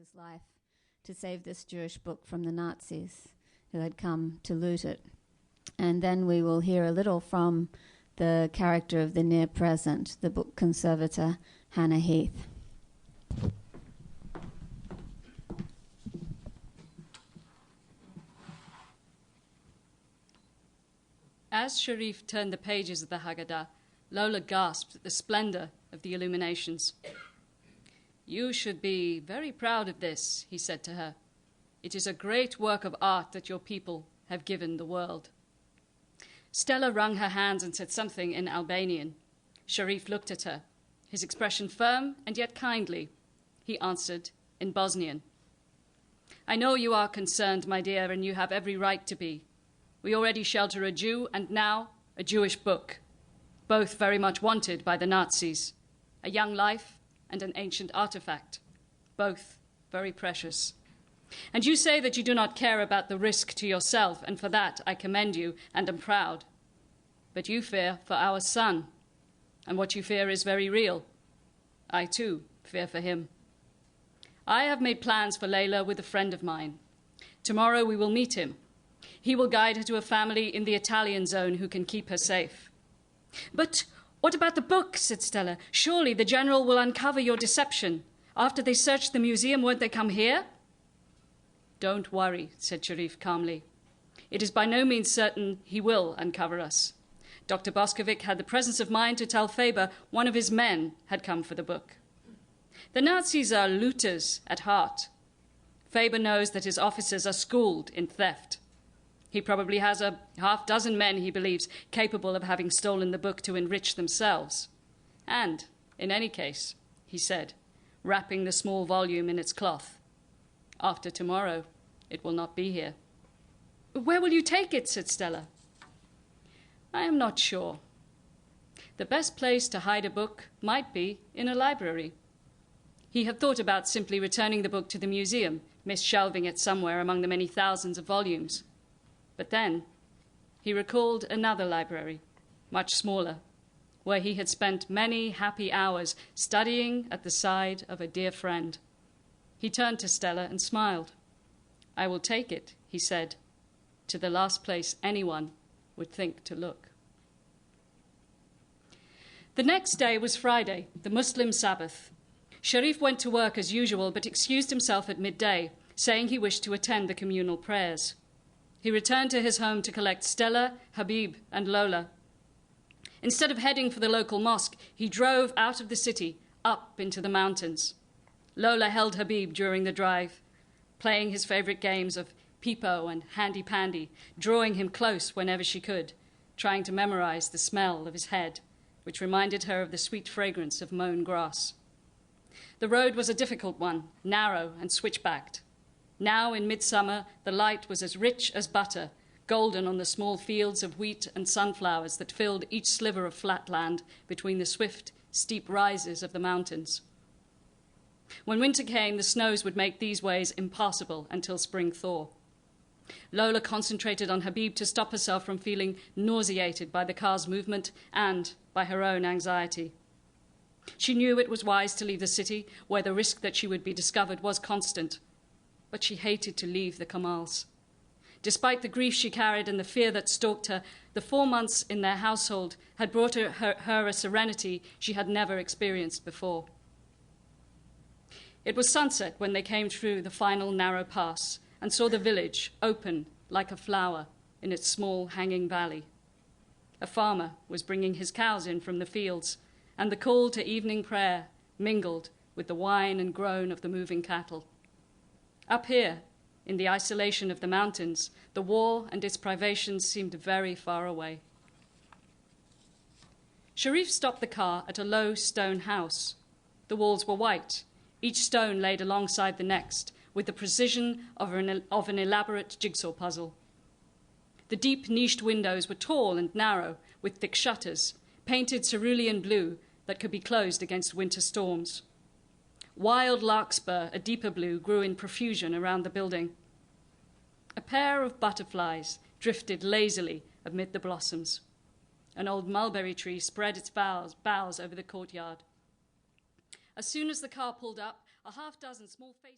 his life to save this Jewish book from the Nazis who had come to loot it. And then we will hear a little from the character of the near present, the book conservator Hannah Heath. As Sharif turned the pages of the Haggadah, Lola gasped at the splendor of the illuminations. "You should be very proud of this," he said to her. "It is a great work of art that your people have given the world." Stella wrung her hands and said something in Albanian. Sharif looked at her, his expression firm and yet kindly. He answered in Bosnian. "I know you are concerned, my dear, and you have every right to be. We already shelter a Jew and now a Jewish book, both very much wanted by the Nazis. A young life and an ancient artifact, both very precious. And you say that you do not care about the risk to yourself, and for that I commend you and am proud. But you fear for our son, and what you fear is very real. I too fear for him. I have made plans for Layla with a friend of mine. Tomorrow we will meet him. He will guide her to a family in the Italian zone who can keep her safe." "But what about the book?" said Stella. "Surely the general will uncover your deception. After they searched the museum, won't they come here?" "Don't worry," said Sharif calmly. "It is by no means certain he will uncover us. Dr. Boskovic had the presence of mind to tell Faber one of his men had come for the book. The Nazis are looters at heart. Faber knows that his officers are schooled in theft. He probably has a half-dozen men, he believes, capable of having stolen the book to enrich themselves. And, in any case," he said, wrapping the small volume in its cloth, "after tomorrow, it will not be here." "Where will you take it?" said Stella. "I am not sure. The best place to hide a book might be in a library." He had thought about simply returning the book to the museum, mis-shelving it somewhere among the many thousands of volumes. But then he recalled another library, much smaller, where he had spent many happy hours studying at the side of a dear friend. He turned to Stella and smiled. "I will take it," he said, "to the last place anyone would think to look." The next day was Friday, the Muslim Sabbath. Sharif went to work as usual, but excused himself at midday, saying he wished to attend the communal prayers. He returned to his home to collect Stella, Habib, and Lola. Instead of heading for the local mosque, he drove out of the city, up into the mountains. Lola held Habib during the drive, playing his favorite games of peepo and handy-pandy, drawing him close whenever she could, trying to memorize the smell of his head, which reminded her of the sweet fragrance of mown grass. The road was a difficult one, narrow and switchbacked. Now, in midsummer, the light was as rich as butter, golden on the small fields of wheat and sunflowers that filled each sliver of flat land between the swift, steep rises of the mountains. When winter came, the snows would make these ways impassable until spring thaw. Lola concentrated on Habib to stop herself from feeling nauseated by the car's movement and by her own anxiety. She knew it was wise to leave the city, where the risk that she would be discovered was constant. But she hated to leave the Kamals. Despite the grief she carried and the fear that stalked her, the 4 months in their household had brought her a serenity she had never experienced before. It was sunset when they came through the final narrow pass and saw the village open like a flower in its small hanging valley. A farmer was bringing his cows in from the fields, and the call to evening prayer mingled with the whine and groan of the moving cattle. Up here, in the isolation of the mountains, the war and its privations seemed very far away. Sharif stopped the car at a low stone house. The walls were white, each stone laid alongside the next, with the precision of an elaborate jigsaw puzzle. The deep niched windows were tall and narrow, with thick shutters, painted cerulean blue that could be closed against winter storms. Wild larkspur, a deeper blue, grew in profusion around the building. A pair of butterflies drifted lazily amid the blossoms. An old mulberry tree spread its boughs over the courtyard. As soon as the car pulled up, a half-dozen small faces